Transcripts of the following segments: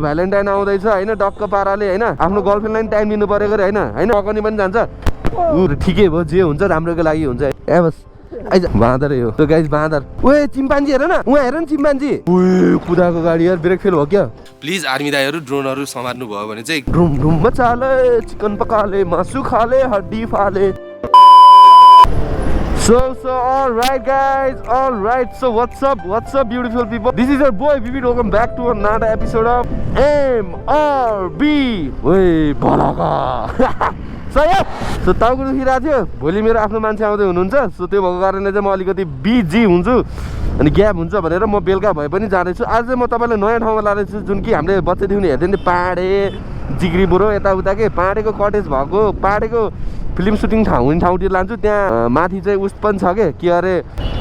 Valentine आउँदैछ हैन टक्क पाराले हैन आफ्नो गर्लफ्रेन्डलाई टाइम दिनु पर्यो गरे हैन हैन पकनी पनि जान्छ उ ठिकै भयो जे हुन्छ राम्रोको लागि हुन्छ ए बस आइज बाँदर यो त गाइस बाँदर ओए चिम्पान्जी हेर न उहाँ हेर न चिम्पान्जी ओए कुदाको गाडी यार ब्रेक फेल हो क्या प्लिज आर्मी दाइहरु ड्रोनहरु समार्नु भयो भने चाहिँ ड्रुम ड्रुम मचाले चिकन पकाले मासु खाले हड्डी फाले So all right guys, all right. So what's up beautiful people? This is your boy Vivid. Welcome back to another episode of MRB. Wait, balaka. So टाउको दुखिरहेको थियो भोलि मेरो आफ्नो मान्छे आउँदै हुनुहुन्छ सो त्यो भएको कारणले चाहिँ म अलिकति बिजी हुन्छु अनि ग्याप हुन्छ भनेर म बेलुका भए पनि जाँदैछु आज चाहिँ म तपाईँलाई नयाँ ठाउँमा लाँदैछु जुन कि हामीले बच्चादेखि हेर्दै नि पाहाडे जिग्री बुढो यताउता के पाहाडेको कटेज भएको पाहाडेको फिल्म सुटिङ ठाउँतिर लान्छु त्यहाँ माथि चाहिँ उस पनि छ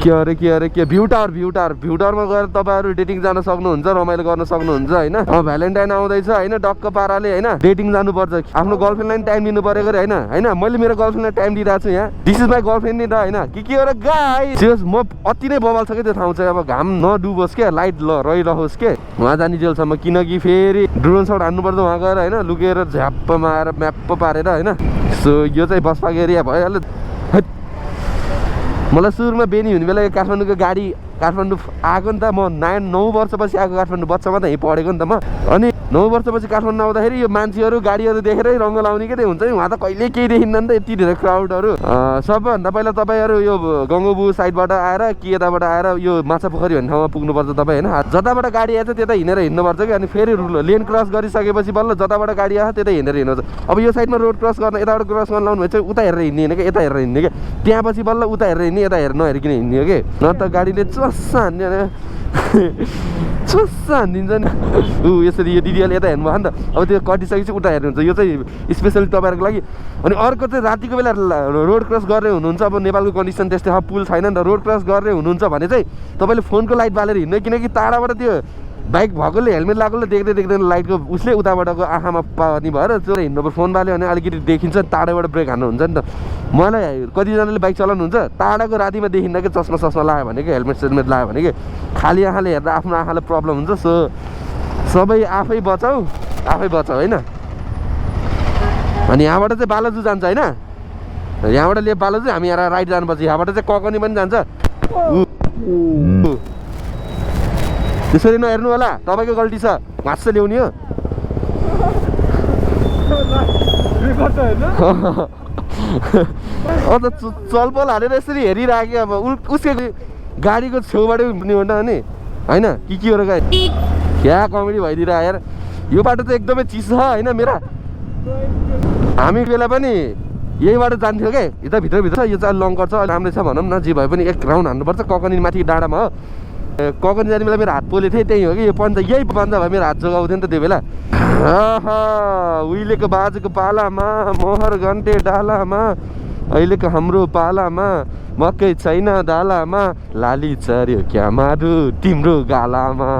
के भ्यू टावरमा गएर तपाईँहरू डेटिङ जान सक्नुहुन्छ रमाइलो गर्न सक्नुहुन्छ होइन भ्यालेन्टाइन आउँदैछ होइन टक्क पाराले होइन डेटिङ जानुपर्छ आफ्नो गर्लफ्रेन्डलाई टाइम दिनु पर्यो गरे होइन होइन मैले मेरो गर्लफ्रेन्डलाई टाइम दिइरहेको छु यहाँ दिस इज माई गर्लफ्रेन्ड नि त होइन के हो र गाइस म अति नै बवाल छ कि त्यो ठाउँ चाहिँ अब घाम नडुबोस् क्या लाइट रहिरहोस् के उहाँ जाने जेलसम्म किनकि फेरि ड्रोन सट हान्नुपर्छ उहाँ गएर होइन लुकेर झ्याप्प मारेर म्याप्प पारेर होइन सो यो चाहिँ बसपाक एरिया भइहाल्यो मलाई सुरुमा बेनी हुने बेला काठमाडौँको गाडी काठमाडौँ आएको नि त म 9 वर्षपछि आएको काठमाडौँ बच्चामा त यहीँ पढेको नि त म अनि 9 वर्षपछि काठमाडौँ आउँदाखेरि यो मान्छेहरू गाडीहरू देखेरै रङ्ग लाउने के हुन्छ नि उहाँ त कहिले केही देखिन्न नि त यति धेरै क्राउडहरू सबभन्दा पहिला तपाईँहरू यो गङ्गोबु साइडबाट आएर कि यताबाट आएर यो माछा पोखरी भन्ने ठाउँमा पुग्नुपर्छ तपाईँ होइन जताबाट गाडी आएछ त्यता हिँडेर हिँड्नुपर्छ कि अनि फेरि लेन क्रस गरिसकेपछि बल्ल जताबाट गाडी आयो त्यतै हिँडेर हिँड्नुपर्छ अब यो साइडमा रोड क्रस गर्न यताबाट क्रस गर्न लाउनु भएछ उता हेरेर हिँड्ने होइन कि यता हेरेर हिँड्ने कि त्यहाँ पछि बल्ल उता हेरेर हिँड्ने यता हेरेर नहेरिकन हिँड्ने हो कि न त गाडीले चस्सा हान्ने चस्सा हानिदिन्छ नि यसरी यो दिदीहरूले यता हेर्नुभयो नि त अब त्यो कटिसकेपछि उता हेर्नुहुन्छ यो चाहिँ स्पेसली तपाईँहरूको लागि अनि अर्को चाहिँ रातिको बेला रोड क्रस गरेर हुनुहुन्छ अब नेपालको कन्डिसन त्यस्तै पुल छैन नि त रोड क्रस गरेर हुनुहुन्छ भने चाहिँ तपाईँले फोनको लाइट बालेर हिँड्नु किनकि टाढाबाट त्यो बाइक भएकोले हेलमेट लगाएकोले देख्दैन लाइटको उसले उताबाटको आँखामा पानी भएर चोर हिँड्नु फोन बाल्यो भने अलिकति देखिन्छ टाढाबाट ब्रेक हान्नुहुन्छ नि त मलाई कतिजनाले बाइक चलाउनुहुन्छ टाढाको रातिमा देखिन्न कि चस्मा लगायो भने कि हेलमेट सेलमेट लगायो भने कि खाली आँखाले हेर्दा आफ्नो आँखालाई प्रब्लम हुन्छ सो सबै आफै बचाऊ होइन अनि यहाँबाट चाहिँ बालाजु जान्छ होइन यहाँबाट ले बालाजु हामी यहाँ राइट जानुपर्छ यहाँबाट चाहिँ ककनी पनि जान्छ त्यसरी नहेर्नु होला तपाईँको गल्ती छ घाँस ल्याउने हो अन्त चलपल हालेर यसरी हेरिराख्यो अब उसको गाडीको छेउबाटै हुने हो नि होइन के हो र गाई क्या कमेडी भइदिएर यार यो बाटो चाहिँ एकदमै चिसो छ होइन मेरा हामी बेला पनि यहीबाट जान्थ्यो क्या यता भित्र यो चाहिँ लङ्कर छ राम्रै छ भनौँ न जे भए पनि एक राउन्ड हान्नुपर्छ ककनी माथि डाँडामा हो ककनी जाने बेला मेरो हात पोले थिएँ त्यही हो कि यो पन्जा यही पन्जा भए मेरो हात जोगाउँथ्यो नि त त्यो बेला उहिलेको बाजेको पालामा मोहर घन्टे डालामा अहिलेको हाम्रो पालामा मकै छैन डालामा लाली चर्यो क्या मारु तिम्रो गालामा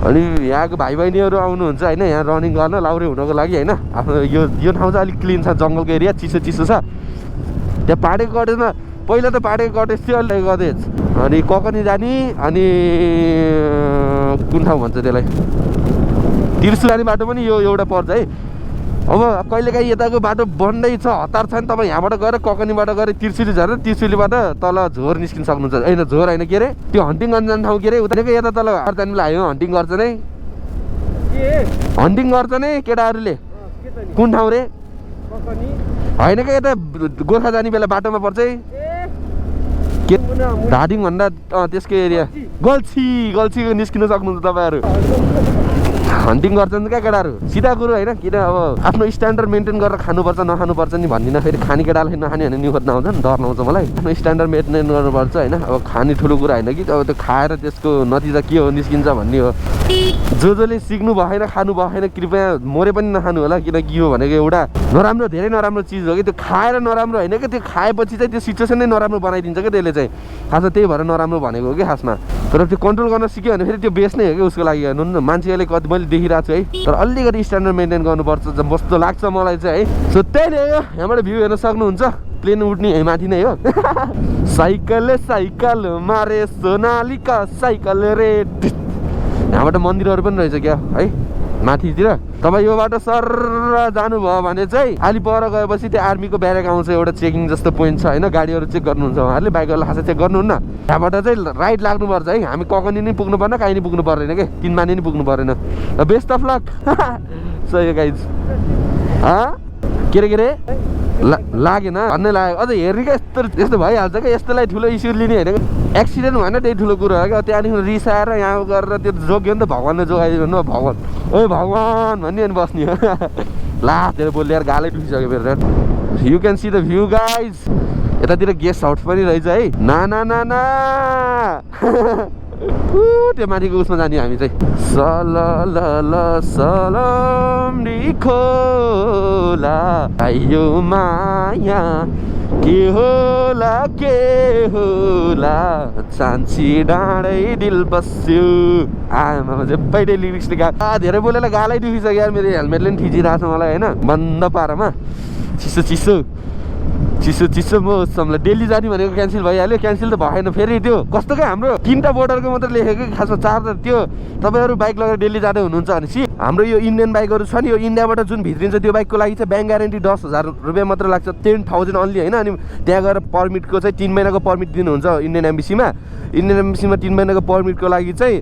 अनि यहाँको भाइ बहिनीहरू आउनुहुन्छ होइन यहाँ रनिङ गर्न लाउरे हुनको लागि होइन आफ्नो यो ठाउँ चाहिँ अलिक क्लिन छ जङ्गलको एरिया चिसो छ त्यहाँ पाहाडेको कटेजमा पहिला त पाहाडेको कटेज थियो अहिले कटेज अनि ककनी जाने अनि कुन ठाउँ भन्छ त्यसलाई तिर्सु जाने बाटो पनि यो एउटा पर्छ है अब कहिलेकाहीँ यताको बाटो बन्दै छ हतार छ नि तपाईँ यहाँबाट गएर ककनीबाट गएर तिर्सुली झरेर तिर्सुलीबाट तल झोर निस्किन सक्नुहुन्छ होइन झोर होइन के अरे त्यो हन्टिङ गर्न जाने ठाउँ के अरे उता यता तल जाने बेला आयो हन्टिङ गर्छ नै केटाहरूले कुन ठाउँ रे होइन क्या यता गोर्खा जाने बेला बाटोमा पर्छ है के धादिङ भन्दा त्यसको एरिया गल्छीको निस्किन सक्नुहुन्छ तपाईँहरू हन्टिङ गर्छन् क्या केटाहरू सिधा कुरो होइन किन अब आफ्नो स्ट्यान्डर्ड मेन्टेन गरेर खानुपर्छ नखानुपर्छ नि भन्दिनँ फेरि खाने केटालाई नखाने भने निखोज नआउँछ नि डर नआउँछ मलाई आफ्नो स्ट्यान्डर्ड मेन्टेन गर्नुपर्छ होइन अब खाने ठुलो कुरा होइन कि अब त्यो खाएर त्यसको नतिजा के हो निस्किन्छ भन्ने हो जसले सिक्नु भएन खानु भएन कृपया मरे पनि नखानु होला किनकि यो भनेको एउटा नराम्रो धेरै नराम्रो चिज हो कि त्यो खाएर नराम्रो होइन कि त्यो खाएपछि चाहिँ त्यो सिचुएसन नै नराम्रो बनाइदिन्छ क्या त्यसले चाहिँ खासमा त्यही भएर नराम्रो भनेको हो कि खासमा तर त्यो कन्ट्रोल गर्न सिक्यो भने फेरि त्यो बेस्ट नै हो कि उसको लागि हेर्नु न मान्छेले कति मैले देखिरहेको छु है तर अलिकति स्ट्यान्डर्ड मेन्टेन गर्नुपर्छ जस्तो लाग्छ मलाई चाहिँ है सो त्यही नै हो यहाँबाट भ्यू हेर्न सक्नुहुन्छ प्लेन उड्ने यहीँ माथि नै हो साइकल मारे सोनालिका साइकल रे यहाँबाट मन्दिरहरू पनि रहेछ क्या है माथितिर। तपाईँ यो बाटो सर जानुभयो भने चाहिँ अलिपर गएपछि त्यो आर्मीको ब्यारेक आउँछ, एउटा चेकिङ जस्तो पोइन्ट छ होइन, गाडीहरू चेक गर्नुहुन्छ उहाँहरूले, बाइकहरू खासै चेक गर्नुहुन्न। त्यहाँबाट चाहिँ राइट लाग्नुपर्छ है, हामी ककनी नि पुग्नु पर्न, काहीँ नि पुग्नु पर्दैन कि, तिनमानी नि पुग्नु परेन। Best of lock. सही गाइज के रे लागेन भन्ने लाग्यो, अझ हेर्ने क्या यस्तो यस्तो भइहाल्छ क्या, यस्तोलाई ठुलो इस्यु लिने होइन। एक्सिडेन्ट भएन त्यही ठुलो कुरो हो क्या। त्यहाँदेखि रिसाएर यहाँ गरेर त्यो जोग्यो नि त, भगवान्ले जोगाइदिनु न, भगवान् ओ भगवान् भन्ने अनि बस्ने हो। लास्टतिर बोलेर गालै टुकिसक्यो मेरो। You can see the view guys. यतातिर गेस्ट हाउस पनि रहेछ है। ना ना ना ना त्यो माथिको उसमा जाने हामी चाहिँ। सलम खोला आयो माया के होला चान्सी डाँडै दिल बस्यो। आमा पहिल्यै लिरिक्स लेखा धेरै बोलेर गालै दुखिसक्यो यार, मेरो हेलमेटले पनि थिचिरहेको छ मलाई होइन। बन्द पारामा चिसो चिसो चिसो चिसो मौसमलाई डेली जाने भनेको क्यान्सल भइहाल्यो। क्यान्सल त भएन फेरि। त्यो कस्तो क्या, हाम्रो 3टा बोर्डरको मात्र लेखेको खासमा 4 त। त्यो तपाईँहरू बाइक लगेर डेली जाँदै हुनुहुन्छ भनेपछि हाम्रो यो इन्डियन बाइकहरू छ नि, यो इन्डियाबाट जुन भित्रिन्छ त्यो बाइकको लागि चाहिँ ब्याङ्क ग्यारेन्टी 10,000 रुपियाँ मात्र लाग्छ, 10,000 अन्ली होइन। अनि त्यहाँ गएर पर्मिटको चाहिँ 3 महिनाको पर्मिट दिनुहुन्छ इन्डियन एम्बेसीमा। इन्डियन एम्बेसीमा 3 महिनाको पर्मिटको लागि चाहिँ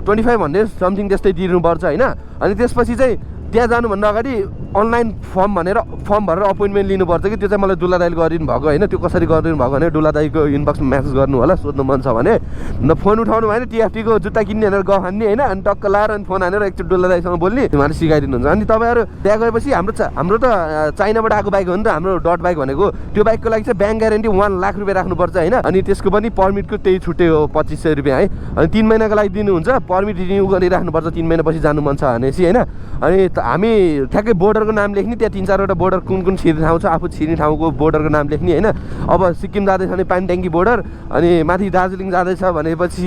2500 समथिङ त्यस्तै दिनुपर्छ होइन। अनि त्यसपछि चाहिँ त्यहाँ जानुभन्दा अगाडि अनलाइन फर्म भरेर अपोइन्टमेन्ट लिनुपर्छ कि। त्यो चाहिँ मलाई दुला दाइले गरिदिनु भएको होइन। त्यो कसरी गरिदिनु भएको भने दुला दाइको इनबक्समा म्यासेज गर्नु होला, सोध्नु मन छ भने। न फोन उठाउनु भएन, टिएफटीको जुत्ता किन्ने भनेर गहान्ने होइन। अनि टक्क लाएर अनि फोन हानेर एकचोटि दुला दाइसँग बोल्ने, उहाँले सिकाइदिनुहुन्छ। अनि तपाईँहरू त्यहाँ गएपछि हाम्रो त चाइनाबाट आएको बाइक हो नि त, हाम्रो डट बाइक भनेको। त्यो बाइकको लागि चाहिँ ब्याङ्क ग्यारेन्टी 1 लाख रुपियाँ राख्नुपर्छ होइन। अनि त्यसको पनि पर्मिटको त्यही छुट्टै हो 2500 रुपियाँ है। अनि 3 महिनाको लागि दिनुहुन्छ, पर्मिट रिन्यू गरिराख्नुपर्छ 3 महिनापछि जानु मन छ भनेपछि होइन। अनि हामी ठ्याक्कै बोर्डरको नाम लेख्ने, त्यहाँ 3-4वटा बोर्डर कुन छिर्ने ठाउँ छ, आफू छिर्ने ठाउँको बोर्डरको नाम लेख्ने होइन। अब सिक्किम जाँदैछ भने पानी ट्याङ्की बोर्डर, अनि माथि दार्जिलिङ जाँदैछ भनेपछि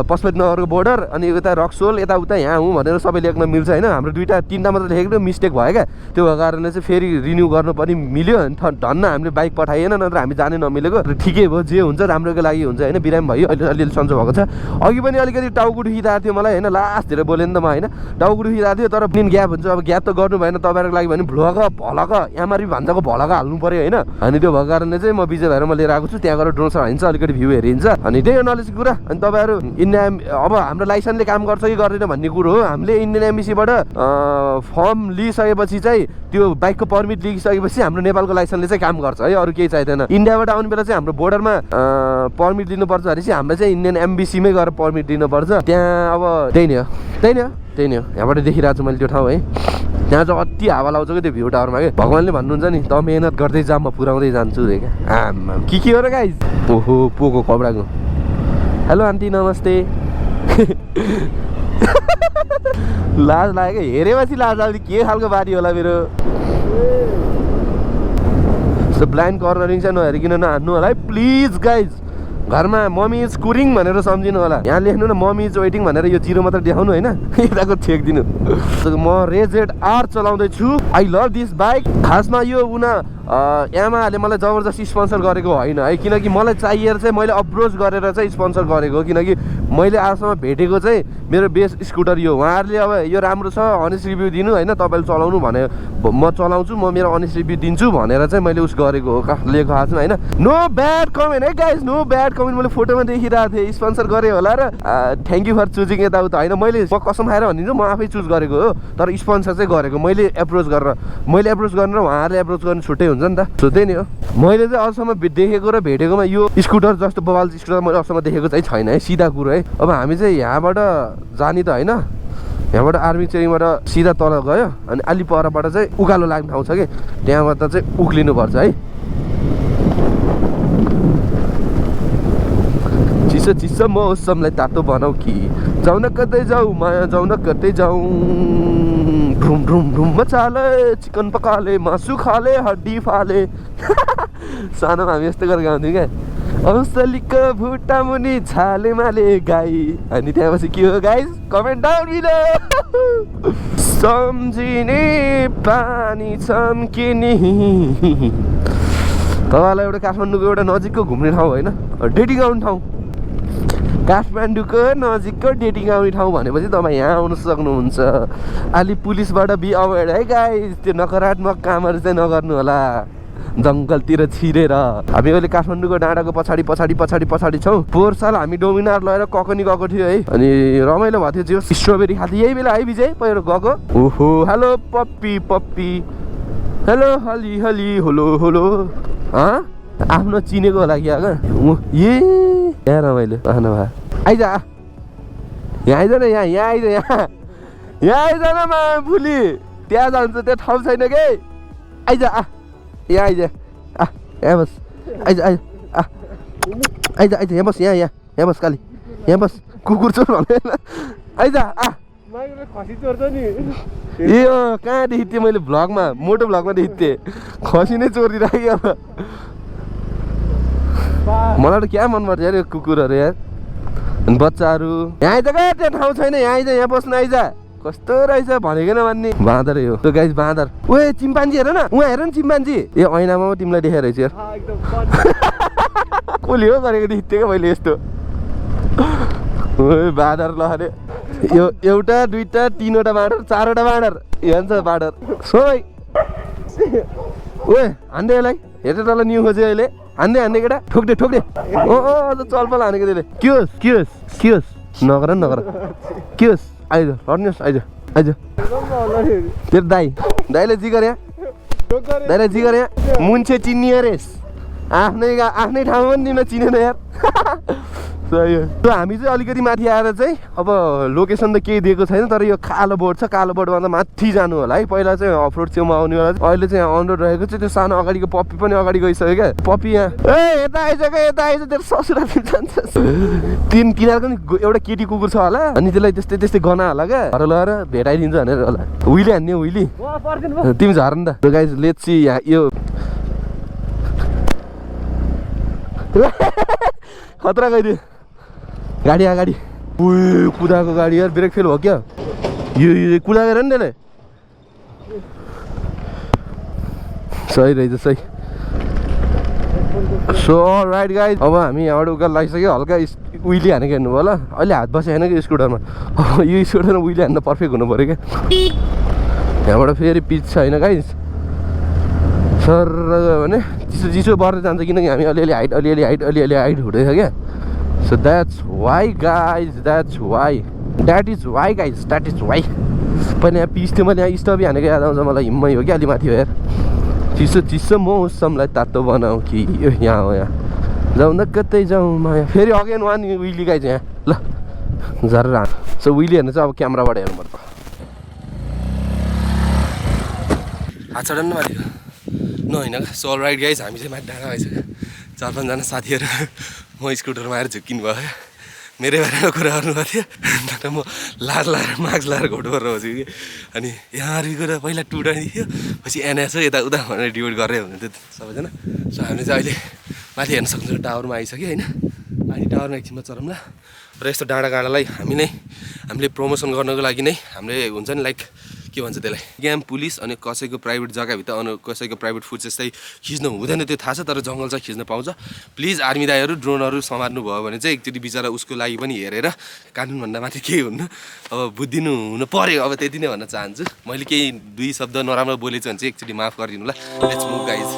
पशुपतिनगरको बोर्डर, अनि यता रक्सोल यताउता यहाँ हुँ भनेर सबै लेख्न मिल्छ होइन। हाम्रो 2-3टा मात्र लेखेको मिस्टेक भयो क्या। त्यो भएको कारणले चाहिँ फेरि रिन्यू गर्नु पनि मिल्यो। अनि धन्न हामीले बाइक पठाइएन, नत्र हामी जानै नमिलेको। ठिकै भयो, जे हुन्छ राम्रोको लागि हुन्छ होइन। बिरामी भयो, अलिअलि सन्चो भएको छ। अघि पनि अलिकति टाउको दुखिरहेको थियो मलाई होइन, लास्ट धेरै बोलेँ नि त म होइन। टाउको दुखिरहेको थियो, तर दिन ग्याप हुन्छ। अब ग्याप त गर्नु भएन तपाईँहरूको लागि भने भ्लग भलक MRB भन्दाको भलक हाल्नु पऱ्यो होइन। अनि त्यो भएको कारणले चाहिँ म बिजी भएर म लिएर आएको छु। त्यहाँ गएर ड्रोन हालिन्छ, अलिकति भ्यू हेरिन्छ। अनि त्यही हो नलेजको कुरा। अनि तपाईँहरू इन्डिया अब हाम्रो लाइसेन्सले काम गर्छ कि गर्दैन भन्ने कुरो हो। हामीले इन्डियन एम्बेसीबाट फर्म लिइसकेपछि चाहिँ त्यो बाइकको पर्मिट लिइसकेपछि हाम्रो नेपालको लाइसेन्सले चाहिँ काम गर्छ है, अरू केही चाहिँदैन। इन्डियाबाट आउने बेला चाहिँ हाम्रो बोर्डरमा पर्मिट दिनुपर्छ भनेपछि हामीले चाहिँ इन्डियन एम्बेसीमै गएर पर्मिट दिनुपर्छ। त्यहाँ अब त्यही नै हो। यहाँबाट देखिरहेको छु मैले त्यो ठाउँ है। त्यहाँ चाहिँ अति हावा लाउँछ क्या त्यो भ्यू टावरमा क्या। भगवान्ले भन्नुहुन्छ नि त मेहनत गर्दै जा, म पुऱ्याउँदै जान्छु रे क्या। आमा के हो र गाइज। ओहो पोको कपडाको। हेलो आन्टी नमस्ते। लाज लाग्यो क्या, हेरेपछि लाज आउँछ। के खालको बारी होला मेरो। ब्लाइन्ड कर्नरिङ चाहिँ नहेरिकन नहान्नु होला है प्लिज गाइज। घरमा मम्मी इज कुरिङ भनेर सम्झिनु होला। यहाँ लेख्नु न मम्मी इज वेटिङ भनेर, यो 0 मात्र देखाउनु होइन, यताको छेक दिनु। म रेजेड-आर चलाउँदैछु। I love this bike. खासमा यो यामाहाले मलाई जबरजस्ती स्पोन्सर गरेको होइन है, किनकि मलाई चाहिएर चाहिँ मैले अप्रोच गरेर चाहिँ स्पोन्सर गरेको। किनकि मैले आजसम्म भेटेको चाहिँ मेरो बेस्ट स्कुटर यो। उहाँहरूले अब यो राम्रो छ, अनेस्ट रिभ्यू दिनु होइन, तपाईँले चलाउनु भने म चलाउँछु, म मेरो अनेस्ट रिभ्यू दिन्छु भनेर चाहिँ मैले उस गरेको हो, लिएको आएको छु होइन। नो ब्याड कमेन्ट है गाइज, नो ब्याड कमेन्ट। मैले फोटोमा देखिरहेको थिएँ स्पोन्सर गरेँ होला र थ्याङ्क यू फर चुजिङ यताउता होइन। मैले कसम खाएर भनिदिन्छु, म आफै चुज गरेको हो, तर स्पोन्सर चाहिँ गरेको मैले एप्रोच गरेर उहाँहरूले एप्रोच गर्नु छुट्टै हुन्छ नि त। सो त्यही नै हो। मैले चाहिँ अहिलेसम्म देखेको र भेटेकोमा यो स्कुटर जस्तो बवाल स्कुटर मैले अहिलेसम्म देखेको चाहिँ छैन है, सिधा कुरो है। अब हामी चाहिँ यहाँबाट जाने त होइन, यहाँबाट आर्मी चेरिङबाट सिधा तल गयो, अनि अलि परबाट चाहिँ उकालो लाग्ने ठाउँ छ कि, त्यहाँबाट चाहिँ उक्लिनुपर्छ है। चिसो चिसो मौसमलाई तातो बनाऊ कि जाउँ न कतै जाऊ माया, जाउँ न कतै जाउँ। ढुम ढुम ढुम मचाले, चिकन पकाले, मासु खाले, हड्डी फाले। सानोमा हामी यस्तो गरेर गाउँथ्यौँ क्या। औसलीको भुटा मुनि छाले माले गाई। अनि त्यहाँपछि के हो गाइज, कमेन्ट डाउन बिलो। सम्झिने पानी चम्किने। तपाईँलाई एउटा काठमाडौँको एउटा नजिकको घुम्ने ठाउँ होइन, डेटिङ आउने ठाउँ काठमाडौँको नजिकको डेटिङ आउने ठाउँ भनेपछि तपाईँ यहाँ आउन सक्नुहुन्छ। अलि पुलिसबाट बी अवेयर है गाइस, त्यो नकारात्मक कामहरू चाहिँ नगर्नु होला जङ्गलतिर छिरेर। हामी अहिले काठमाडौँको डाँडाको पछाडि पछाडि पछाडि पछाडि छौँ। पोहोर साल हामी डोमिनार लगेर ककनी गएको थियो है, अनि रमाइलो भएको थियो। जो स्ट्रबेरी खाँथ्यो यही बेला है विजय पहिरो गएको। ओहो हेलो पप्पी पप्पी, हेलो हली हली होलो होलो। आफ्नो चिनेको होला कि आगा ए यहाँ रमाइलो आउनु भयो। आइज यहाँ आइज न, यहाँ यहाँ आइज, यहाँ यहाँ आइज न मा भुली, त्यहाँ जान्छ त्यहाँ ठाउँ छैन कि। आइज यहाँ आइज, यहाँ बस, आइज आइज आइज आइज यहाँ बस, यहाँ यहाँ यहाँ बस काली, यहाँ बस। कुकुर चोर भने आइज खसी चोर्छ नि। ए कहाँ देखेको थिएँ मैले भ्लगमा, मोटो भ्लगमा देखेको थिएँ, खसी नै चोरिदिइराखेँ। अब मलाई त क्या मन पर्छ यार यो कुकुरहरू यार। अनि बच्चाहरू यहाँ आइज क्या, त्यहाँ ठाउँ छैन, यहाँ आइज, यहाँ बस्नु आइज। कस्तो रहेछ भनेको नमान्ने बाँदर यो त्यो गाइस, बाँदर। ओए चिम्पान्जी हेर न, उहाँ हेर न चिम्पान्जी। ए ऐनामा पो तिमीलाई देखाएर रहेछ यार। कसले हो गरेको देखेको थिएँ क्या मैले यस्तो। ओए बाँदर ल अरे यो एउटा दुईटा तीनवटा बाँदर चारवटा बाँदर भन्छ बाँदर सोइ। ओए हान्दै यसलाई, हेरेर तल न्यु खोज्यो अहिले। हान्दै हान्दै केटा, ठोक्दे ठोक्दे। ओ अझ चलपल हानेको त्यसले। के होस् के होस् के होस्, नगर न नगर, के होस् आइज लड्नुहोस्, आइज आइज। तेरो दाइले जिगर यहाँ, दाइले जिगर यहाँ। मुन्छे चिन्ने अरेस, आफ्नै ठाउँमा पनि तिमीलाई चिनेन यार। हामी चाहिँ अलिकति माथि आएर चाहिँ अब लोकेसन त केही दिएको छैन, तर यो कालो बोर्ड छ, कालो बोर्डमा त माथि जानु होला है। पहिला चाहिँ अफरोड छेउमा आउनेवाला, अहिले चाहिँ अन रोड रहेको चाहिँ त्यो सानो अगाडिको पप्पी पनि अगाडि गइसक्यो क्या। पप्पी यहाँ ए यता आइज क्या, यता आइज, तेरो ससुरा जान्छ। तिनीहरूको नि एउटा केटी कुकुर छ होला, अनि त्यसलाई त्यस्तै त्यस्तै गना होला क्या, घर लगाएर भेटाइदिन्छ भनेर होला। उहिले हान्ने उहिले तिमी झर नि त गाइस। लेट्स सी यहाँ यो खतरा गइदियो गाडी अगाडि। उयो कुदाएको गाडी यार, ब्रेक फेल भयो क्या यो कुदाएर नि त्यसले। सही रहेछ सही। सो राइट गाइज, अब हामी यहाँबाट उकालो लागिसक्यो। हल्का उहिले हानेको हेर्नु भयो होला, अहिले हात बसे होइन कि स्कुटरमा। यो स्कुटरमा उहिले हान्न पर्फेक्ट हुनु पऱ्यो क्या। यहाँबाट फेरि पिच छैन गाइज, सर भने चिसो चिसो बढ्दै जान्छ, किनकि हामी अलिअलि हाइट हुँदैछ क्या। So that's why guys, that's why, that is why guys, that is why। पहिला यहाँ पिस थियो, मैले यहाँ स्टोभी हानेको याद आउँछ मलाई। हिम्मै हो क्या अलि माथि हो यार। चिसो चिसो मौसमलाई तातो बनाऊ कि यो यहाँ हो, यहाँ जाउँ न कतै जाउँ माया। फेरि अगेन वान विली गाइज यहाँ ल झरेर हान। सो विली हेर्नु चाहिँ अब क्यामेराबाट हेर्नुपर्छ। हात चढाउनु न माथि न होइन क्या। सो राइट गाइज, हामी चाहिँ माथि डाँडा आइसक्यो। 4-5जना साथीहरू म स्कुटरमा आएर झुक्किनु भयो क्या। मेरै बारेमा कुरा गर्नुभएको थियो, तर म लाज लाएर मास्क लाएर घोटो गरेर बसेको कि। अनि यहाँ गएर पहिला टुटाइदियो, पछि एनएस यता उता भनेर डिभोट गरेर हुनुहुन्थ्यो सबैजना। सो हामीले चाहिँ अहिले माथि हेर्न सक्छौँ, टावरमा आइसक्यो होइन। अनि टावरमा एकछिनमा चढौँ ल। र यस्तो डाँडाकाँडालाई हामीले प्रमोसन गर्नको लागि नै हामीले हुन्छ नि लाइक के भन्छ त्यसलाई, गेम पुलिस अनि कसैको प्राइभेट जग्गाभित्र कसैको प्राइभेट फुड चाहिँ खिच्नु हुँदैन, त्यो थाहा छ। तर जङ्गल चाहिँ खिच्न पाउँछ। प्लिज आर्मी दाइहरू ड्रोनहरू समार्नु भयो भने चाहिँ एकचोटि बिचरा उसको लागि पनि हेरेर, कानुनभन्दा माथि केही हुन्न। अब बुझिदिनु हुनु पऱ्यो, अब त्यति नै भन्न चाहन्छु। मैले केही 2 शब्द नराम्रो बोलेछु भने चाहिँ एकचोटि माफ गरिदिनु ल। Let's move guys.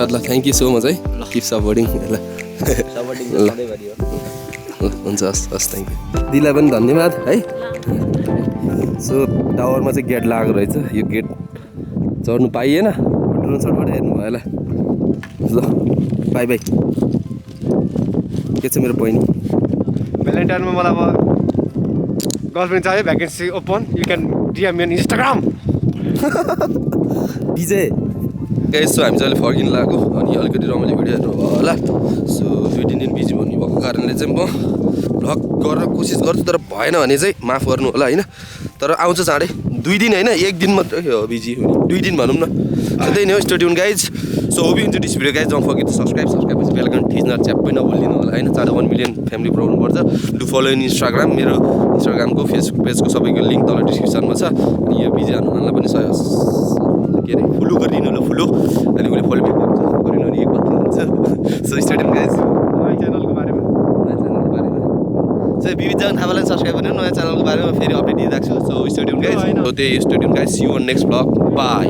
धन्यवाद ल थ्याङ्क यू सो मच है किप सपोर्टिङ ल हुन्छ हस् थ्याङ्क यू दिदीलाई पनि धन्यवाद है सो टावरमा चाहिँ गेट लागेको रहेछ यो गेट चढ्नु पाइएन ड्रोन सटबाट हेर्नु भयो होला ल बाई बाई के छ मेरो बहिनी भ्यालेन्टाइनमा मलाई अब गर्लफ्रेन्ड चाहियो vacancy open you can DM me on Instagram Vijay guys so हामी चाहिँ अहिले फर्किनु लाग्यो अनि अलिकति रमाइलो भिडियो हेर्नु भयो होला सो 2 दिन बिजी भन्नुभएको कारणले चाहिँ म भ्लग गर्न कोसिस गर्छु तर भएन भने चाहिँ माफ गर्नु होला होइन तर आउँछ चाँडै 2 दिन होइन 1 दिन मात्रै हो बिजी हुने 2 दिन भनौँ न त्यही नै हो stay tune guys so hope you enjoy this video guys don't forget to subscribe पछि बेल आइकन थिच्न च्याप्पै नभुलिदिनु होला होइन चाँडै 1 मिलियन फ्यामिली पुऱ्याउनु पर्छ डु फलो इन इन्स्टाग्राम मेरो इन्स्टाग्रामको फेसबुक पेजको सबैको लिङ्क तल डिस्क्रिप्सनमा छ अनि यो बिजी हनुमानलाई पनि के अरे फुलो गरिदिनु होला फुलो अनि उसले फलो ब्याक गरिनु भने 1 बत्ती हुन्छ सो स्टेडियम गाइज नयाँ च्यानलको बारेमा सो विविध जन थापालाई सब्सक्राइब गर्नु नयाँ च्यानलको बारेमा फेरि अपडेट दिइराख्छु सो स्टेडियम गाइज सो त्यही stadium guys see you on next blog by